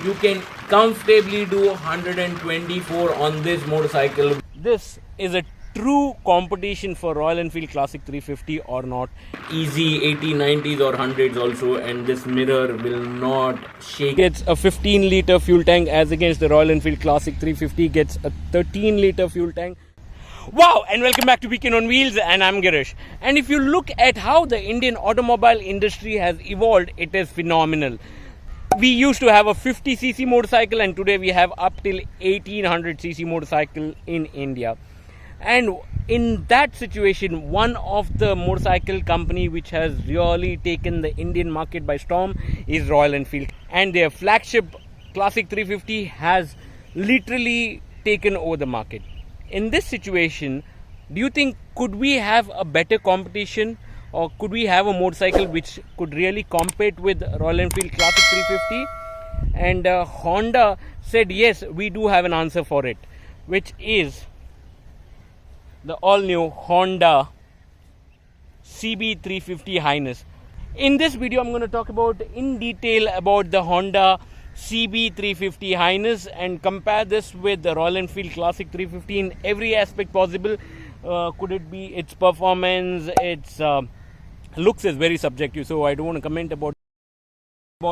you can comfortably do 124 on this motorcycle. This is a true competition for Royal Enfield Classic 350 or not. Easy 80, 90s or 100s also, and this mirror will not shake. Gets a 15 litre fuel tank, as against the Royal Enfield Classic 350 gets a 13 litre fuel tank. Wow, and welcome back to Weekend on Wheels, and I'm Girish. And if you look at how the Indian automobile industry has evolved, it is phenomenal. We used to have a 50cc motorcycle, and today we have up till 1800cc motorcycle in India. And in that situation, one of the motorcycle company which has really taken the Indian market by storm is Royal Enfield, and their flagship Classic 350 has literally taken over the market. In this situation, do you think could we have a better competition, or could we have a motorcycle which could really compete with Royal Enfield Classic 350? And Honda said yes, we do have an answer for it, which is the all-new Honda CB350 Hness. In this video, I'm going to talk about in detail about the Honda CB350 Hness and compare this with the Royal Enfield Classic 350 in every aspect possible. Could it be its performance? Its looks is very subjective, so I don't want to comment about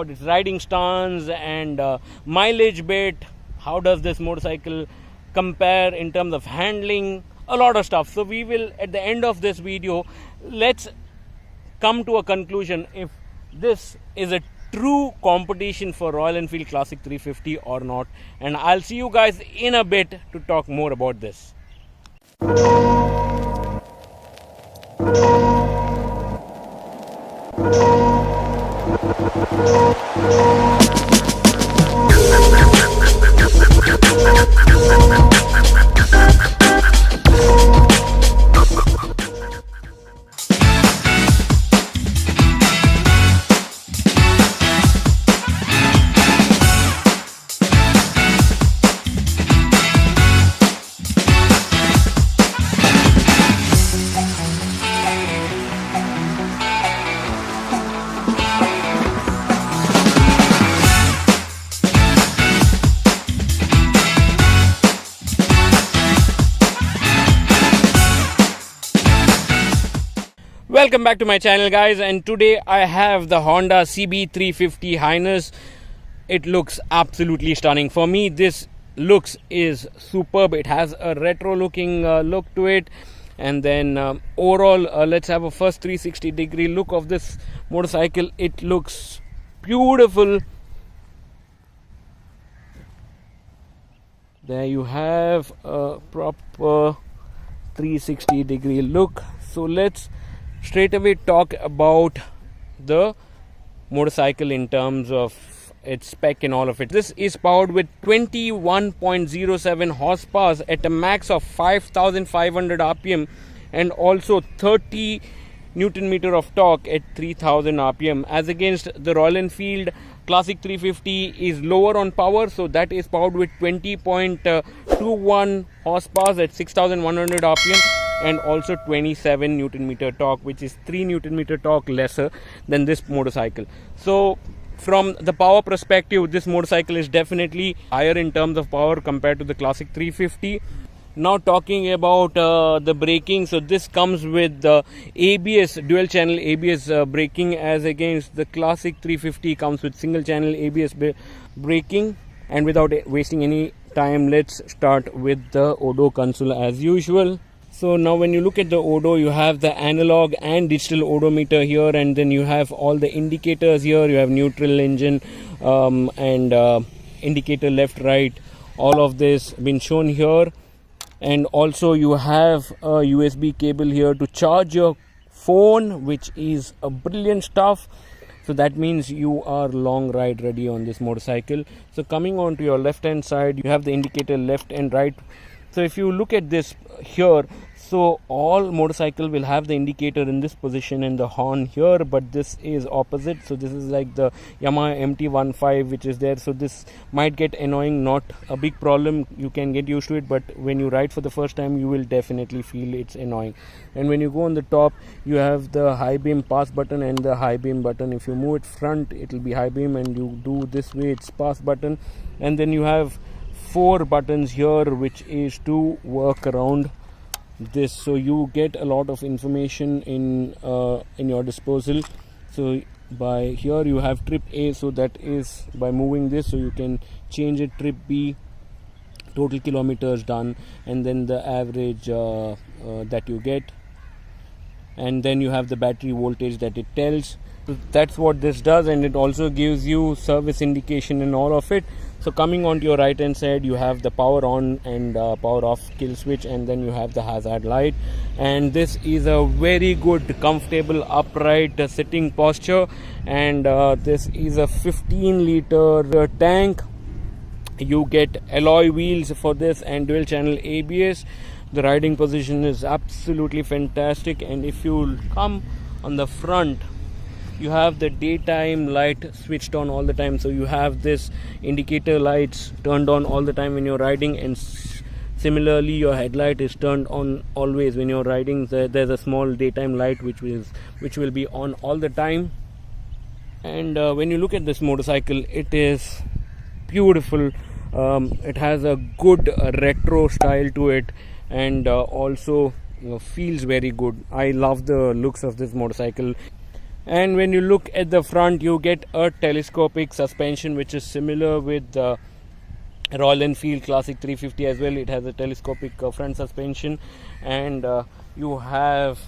its riding stance and mileage bit. How does this motorcycle compare in terms of handling? A lot of stuff. So we will, at the end of this video, let's come to a conclusion if this is a true competition for Royal Enfield Classic 350 or not. And I'll see you guys in a bit to talk more about this. Welcome back to my channel, guys, and today I have the Honda CB350 Hness. It looks absolutely stunning. For me, this looks is superb. It has a retro looking look to it, and then overall let's have a first 360 degree look of this motorcycle. It looks beautiful. There you have a proper 360 degree look. So let's straight away talk about the motorcycle in terms of its spec and all of it. This is powered with 21.07 horsepower at a max of 5,500 rpm and also 30 Newton meter of torque at 3,000 rpm, as against the Royal Enfield Classic 350 is lower on power, so that is powered with 20.21 horsepower at 6,100 rpm and also 27 Newton meter torque, which is 3 Newton meter torque lesser than this motorcycle. So from the power perspective, this motorcycle is definitely higher in terms of power compared to the Classic 350. Now talking about the braking, so this comes with the ABS, dual channel ABS braking, as against the Classic 350 comes with single channel ABS braking. And without wasting any time, let's start with the Odo console as usual. So now when you look at the Odo, you have the analog and digital odometer here, and then you have all the indicators here. You have neutral, engine, and indicator left, right. All of this been shown here. And also you have a USB cable here to charge your phone, which is a brilliant stuff. So that means you are long ride ready on this motorcycle. So coming on to your left hand side, you have the indicator left and right So if you look at this here, so all motorcycle will have the indicator in this position and the horn here, but this is opposite. So this is like the Yamaha MT-15 which is there. So this might get annoying, not a big problem, you can get used to it, but when you ride for the first time you will definitely feel it's annoying. And when you go on the top, you have the high beam pass button and the high beam button. If you move it front, it will be high beam, and you do this way, it's pass button. And then you have 4 buttons here which is to work around this, so you get a lot of information in your disposal. So by here you have trip A, so that is by moving this, so you can change it. Trip B, total kilometers done, and then the average that you get, and then you have the battery voltage that it tells. So that's what this does, and it also gives you service indication and all of it. So coming onto your right hand side, you have the power on and power off kill switch, and then you have the hazard light. And this is a very good comfortable upright sitting posture, and this is a 15-liter tank. You get alloy wheels for this and dual channel ABS. The riding position is absolutely fantastic. And if you come on the front, you have the daytime light switched on all the time, so you have this indicator lights turned on all the time when you're riding, and similarly your headlight is turned on always when you're riding. There's a small daytime light which will be on all the time. And when you look at this motorcycle, it is beautiful. It has a good retro style to it, and also feels very good. I love the looks of this motorcycle. And when you look at the front, you get a telescopic suspension which is similar with the Royal Enfield Classic 350 as well. It has a telescopic front suspension, and you have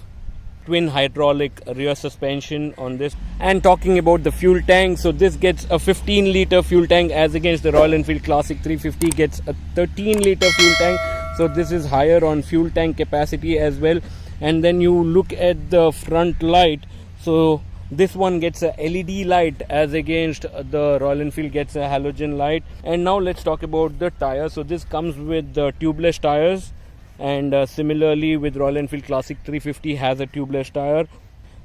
twin hydraulic rear suspension on this. And talking about the fuel tank, so this gets a 15-liter fuel tank, as against the Royal Enfield Classic 350 gets a 13-liter fuel tank. So this is higher on fuel tank capacity as well. And then you look at the front light, so this one gets a LED light, as against the Royal Enfield gets a halogen light. And now let's talk about the tires. So this comes with the tubeless tires, and similarly with Royal Enfield Classic 350 has a tubeless tire.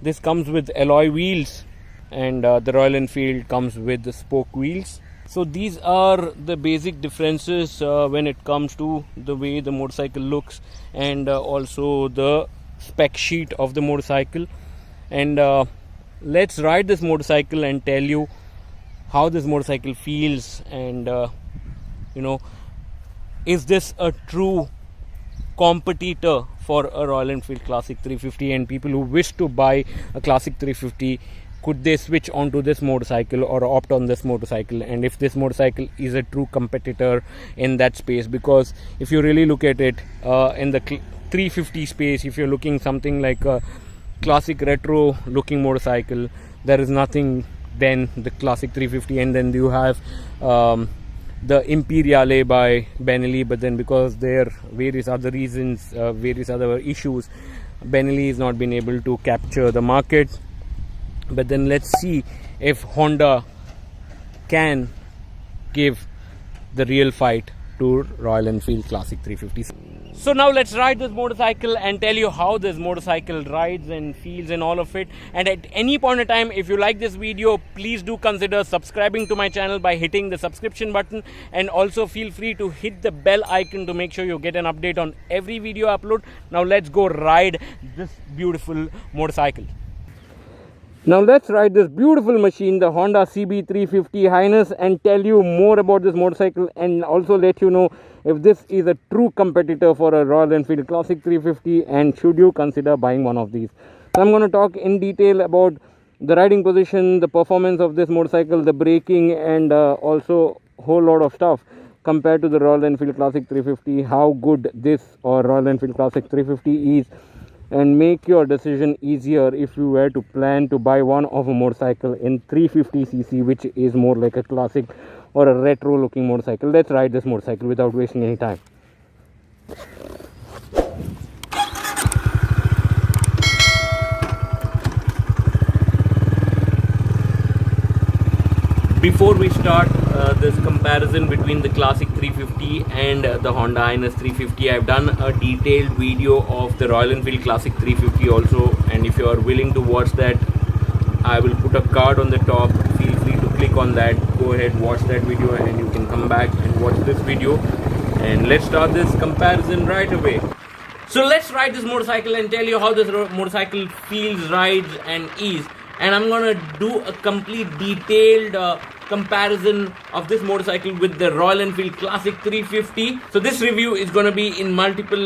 This comes with alloy wheels, and the Royal Enfield comes with the spoke wheels. So these are the basic differences when it comes to the way the motorcycle looks, and also the spec sheet of the motorcycle. And let's ride this motorcycle and tell you how this motorcycle feels, and is this a true competitor for a Royal Enfield Classic 350, and people who wish to buy a Classic 350, could they switch onto this motorcycle or opt on this motorcycle, and if this motorcycle is a true competitor in that space. Because if you really look at it, in the 350 space, if you're looking something like a classic retro looking motorcycle, there is nothing than the Classic 350. And then you have the Imperiale by Benelli, but then because there are various other reasons, various other issues, Benelli has not been able to capture the market. But then let's see if Honda can give the real fight to Royal Enfield Classic 350. So now let's ride this motorcycle and tell you how this motorcycle rides and feels and all of it. And at any point in time, if you like this video, please do consider subscribing to my channel by hitting the subscription button, and also feel free to hit the bell icon to make sure you get an update on every video I upload. Now let's go ride this beautiful motorcycle. Now let's ride this beautiful machine, the Honda CB350 Hness, and tell you more about this motorcycle, and also let you know if this is a true competitor for a Royal Enfield Classic 350, and should you consider buying one of these. So I'm going to talk in detail about the riding position, the performance of this motorcycle, the braking, and also a whole lot of stuff compared to the Royal Enfield Classic 350, how good this or Royal Enfield Classic 350 is, and make your decision easier if you were to plan to buy one of a motorcycle in 350cc, which is more like a classic or a retro looking motorcycle. Let's ride this motorcycle without wasting any time. Before we start, this comparison between the Classic 350 and the Honda Hness 350. I've done a detailed video of the Royal Enfield Classic 350 also, and if you are willing to watch that, I will put a card on the top. Feel free to click on that, go ahead, watch that video, and you can come back and watch this video. And let's start this comparison right away. So let's ride this motorcycle and tell you how this motorcycle feels, rides and is. And I'm gonna do a complete detailed comparison of this motorcycle with the Royal Enfield Classic 350. So this review is gonna be in multiple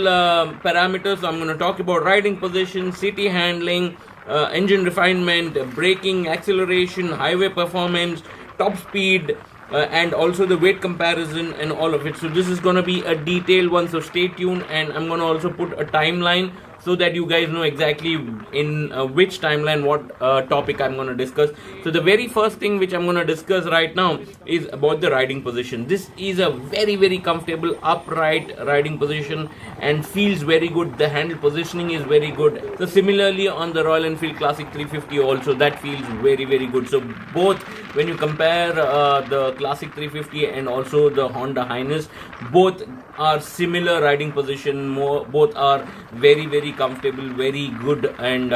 parameters. So I'm gonna talk about riding position, city handling, engine refinement, braking, acceleration, highway performance, top speed, and also the weight comparison and all of it. So this is going to be a detailed one, so stay tuned, and I'm going to also put a timeline so that you guys know exactly in which timeline what topic I'm going to discuss. So the very first thing which I'm going to discuss right now is about the riding position. This is a very comfortable upright riding position and feels very good. The handle positioning is very good. So similarly on the Royal Enfield Classic 350 also, that feels very very good. So both, when you compare the Classic 350 and also the Honda Hness, both are similar riding position. Both are very comfortable, very good. And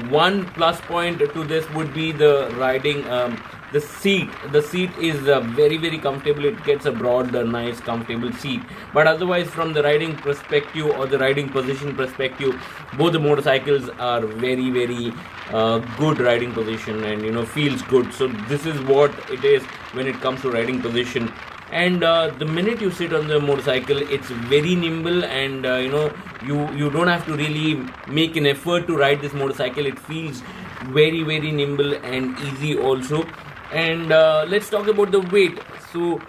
one plus point to this would be the riding, the seat. The seat is very comfortable. It gets a broad, nice, comfortable seat. But otherwise, from the riding perspective or the riding position perspective, both the motorcycles are very good riding position, and feels good. So this is what it is when it comes to riding position. And the minute you sit on the motorcycle, it's very nimble, and you don't have to really make an effort to ride this motorcycle. It feels very nimble and easy also. And let's talk about the weight. So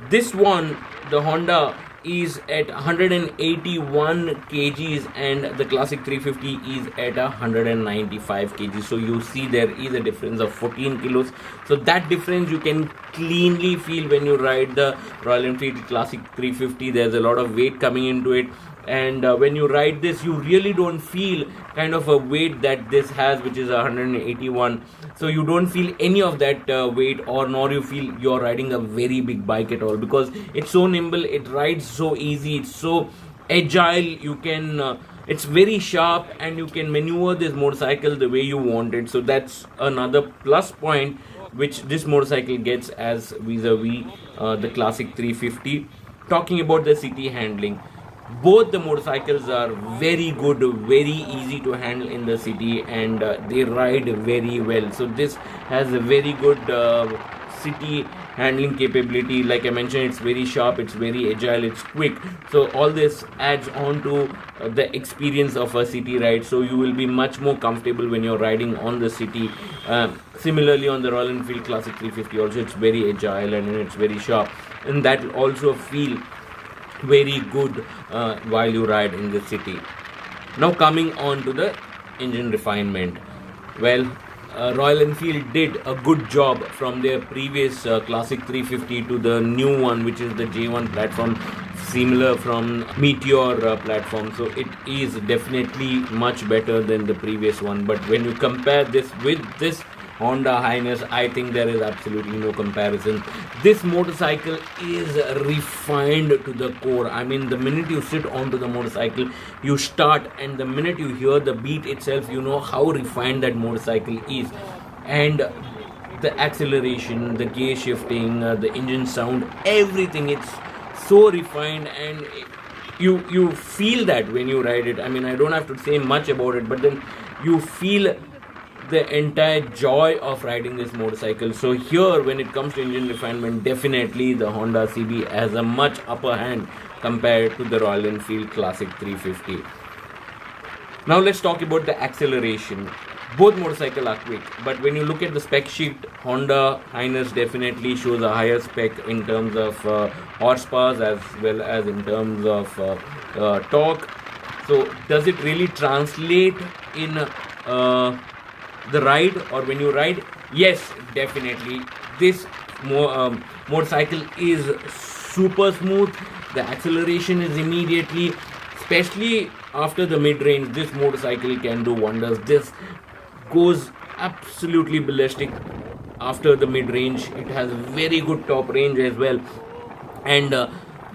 this one, the Honda, is at 181 kgs and the Classic 350 is at 195 kgs. So you see there is a difference of 14 kilos. So that difference you can cleanly feel when you ride the Royal Enfield Classic 350. There's a lot of weight coming into it, and when you ride this, you really don't feel kind of a weight that this has, which is 181. So you don't feel any of that weight, or nor you feel you're riding a very big bike at all, because it's so nimble, it rides so easy, it's so agile. You can it's very sharp, and you can maneuver this motorcycle the way you want it. So that's another plus point which this motorcycle gets as vis-a-vis the Classic 350. Talking about the city handling, both the motorcycles are very good, very easy to handle in the city, and they ride very well. So this has a very good city handling capability. Like I mentioned, it's very sharp, it's very agile, it's quick. So all this adds on to the experience of a city ride. So you will be much more comfortable when you're riding on the city. Similarly on the Royal Enfield Classic 350 also, it's very agile and it's very sharp, and that will also feel very good while you ride in the city. Now coming on to the engine refinement. Well, Royal Enfield did a good job from their previous Classic 350 to the new one, which is the J1 platform, similar from Meteor platform. So it is definitely much better than the previous one. But when you compare this with this Honda Hness, I think there is absolutely no comparison. This motorcycle is refined to the core. I mean, the minute you sit onto the motorcycle, you start, and the minute you hear the beat itself, you know how refined that motorcycle is. And the acceleration, the gear shifting, the engine sound, everything, it's so refined, and you feel that when you ride it. I mean, I don't have to say much about it, but then you feel the entire joy of riding this motorcycle. So here, when it comes to engine refinement, definitely the Honda CB has a much upper hand compared to the Royal Enfield Classic 350. Now let's talk about the acceleration. Both motorcycles are quick, but when you look at the spec sheet, Honda Hness definitely shows a higher spec in terms of horsepower as well as in terms of torque. So does it really translate in the ride, or when you ride? Yes, definitely. This motorcycle is super smooth. The acceleration is immediately, especially after the mid-range, this motorcycle can do wonders. This goes absolutely ballistic after the mid-range. It has very good top range as well, and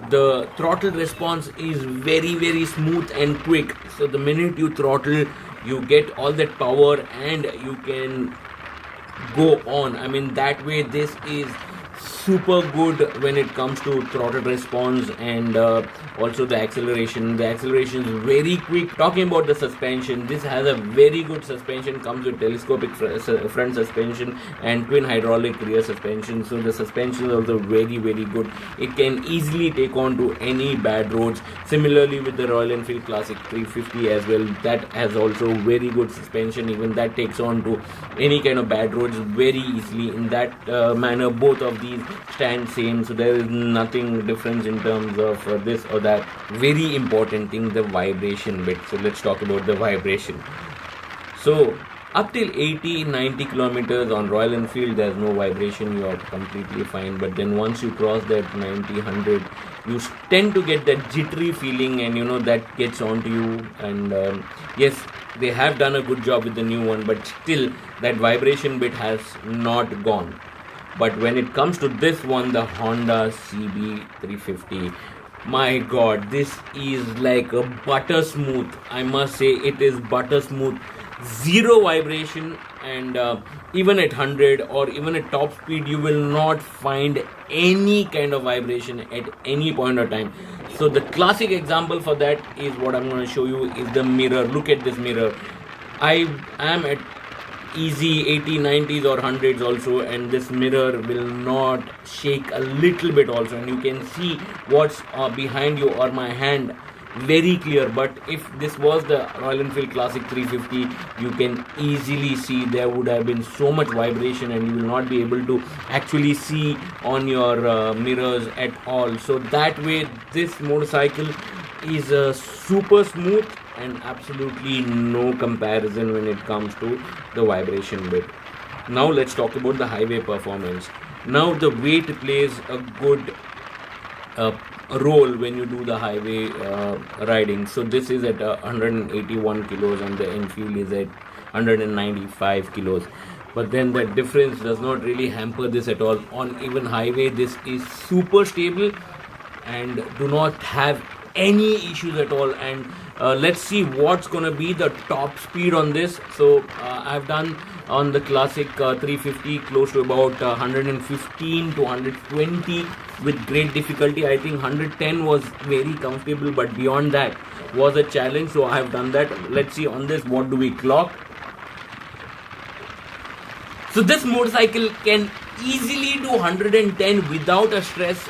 the throttle response is very smooth and quick. So the minute you throttle, you get all that power and you can go on. I mean, that way this is super good when it comes to throttle response, and also the acceleration. The acceleration is very quick. Talking about the suspension, this has a very good suspension, comes with telescopic front suspension and twin hydraulic rear suspension. So the suspension is also very good. It can easily take on to any bad roads. Similarly with the Royal Enfield Classic 350 as well, that has also very good suspension. Even that takes on to any kind of bad roads very easily. In that manner, both of these stand same, so there is nothing difference in terms of this or that. Very important thing, the vibration bit. So let's talk about the vibration. So up till 80-90 kilometers on Royal Enfield, there's no vibration, you are completely fine. But then once you cross that 90-100, you tend to get that jittery feeling, and that gets onto you. And yes, they have done a good job with the new one, but still that vibration bit has not gone. But when it comes to this one, the Honda CB350, my god, this is like a butter smooth. I must say, it is butter smooth. Zero vibration, and even at 100 or even at top speed, you will not find any kind of vibration at any point of time. So the classic example for that is what I'm going to show you is the mirror. Look at this mirror. I am at easy 80-90s or 100s also, and this mirror will not shake a little bit also, and you can see what's behind you or my hand very clear. But if this was the Royal Enfield Classic 350, you can easily see there would have been so much vibration, and you will not be able to actually see on your mirrors at all. So that way this motorcycle is super smooth, and absolutely no comparison when it comes to the vibration bit. Now let's talk about the highway performance. Now the weight plays a good role when you do the highway riding. So this is at 181 kilos and the Enfield is at 195 kilos. But then that difference does not really hamper this at all. On even highway, this is super stable and do not have any issues at all. And let's see what's gonna be the top speed on this. So I've done on the Classic 350 close to about 115 to 120 with great difficulty. I think 110 was very comfortable, but beyond that was a challenge. So I have done that. Let's see on this what do we clock. So this motorcycle can easily do 110 without a stress.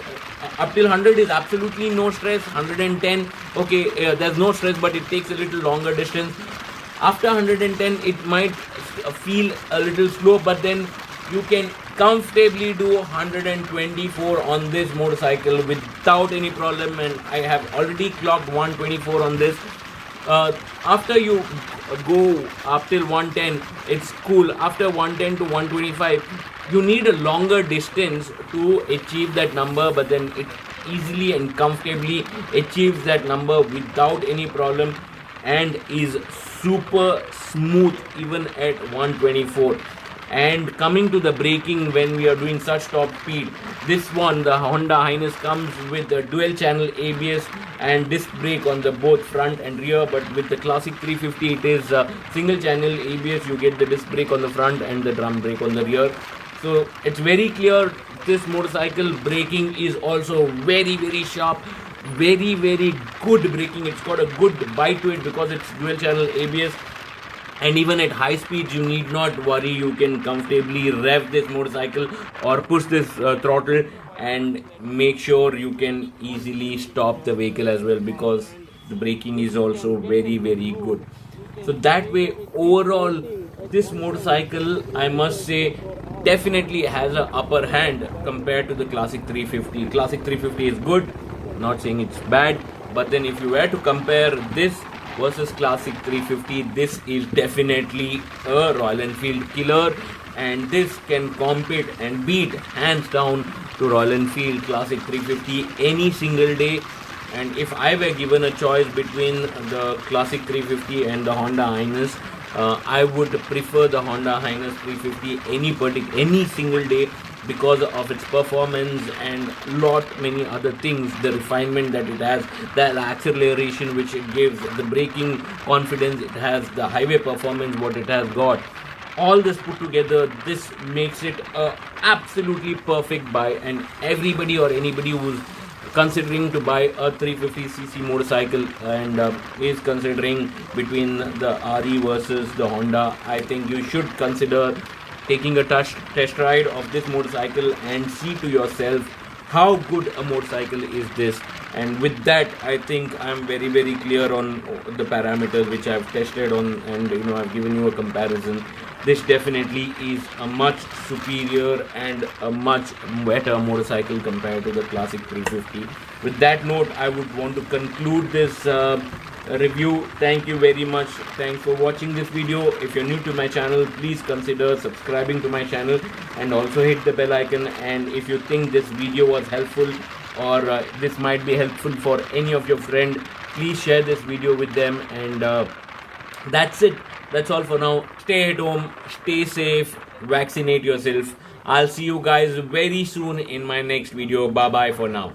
Up till 100 is absolutely no stress. 110, okay, there's no stress, but it takes a little longer distance. After 110, it might feel a little slow, but then you can comfortably do 124 on this motorcycle without any problem. And I have already clocked 124 on this. After you go up till 110, it's cool. After 110 to 125, you need a longer distance to achieve that number, but then it easily and comfortably achieves that number without any problem and is super smooth even at 124. And coming to the braking, when we are doing such top speed, this one, the Honda Hness, comes with a dual channel ABS and disc brake on the both front and rear. But with the Classic 350, it is single channel ABS. You get the disc brake on the front and the drum brake on the rear. So it's very clear this motorcycle braking is also very sharp, very good braking. It's got a good bite to it because it's dual channel ABS. And even at high speeds, you need not worry. You can comfortably rev this motorcycle or push this throttle and make sure you can easily stop the vehicle as well, because the braking is also very good. So that way, overall, this motorcycle, I must say, definitely has an upper hand compared to the Classic 350. Classic 350 is good, not saying it's bad, but then if you were to compare this versus Classic 350, this is definitely a Royal Enfield killer, and this can compete and beat hands down to Royal Enfield Classic 350 any single day. And if I were given a choice between the Classic 350 and the Honda Hness, I would prefer the Honda Hness 350 any single day because of its performance and many other things, the refinement that it has, the acceleration which it gives, the braking confidence it has, the highway performance what it has got. All this put together, this makes it a absolutely perfect buy, and everybody or anybody who's considering to buy a 350cc motorcycle and is considering between the RE versus the Honda, I think you should consider taking a test ride of this motorcycle and see to yourself how good a motorcycle is this. And with that, I think I'm very clear on the parameters which I've tested on, and I've given you a comparison. This definitely is a much superior and a much better motorcycle compared to the classic 350. With that note, I would want to conclude this review. Thank you very much. Thanks for watching this video. If you're new to my channel, please consider subscribing to my channel and also hit the bell icon. And if you think this video was helpful or this might be helpful for any of your friends, please share this video with them. And that's it. That's all for now. Stay at home, stay safe, vaccinate yourself. I'll see you guys very soon in my next video. Bye bye for now.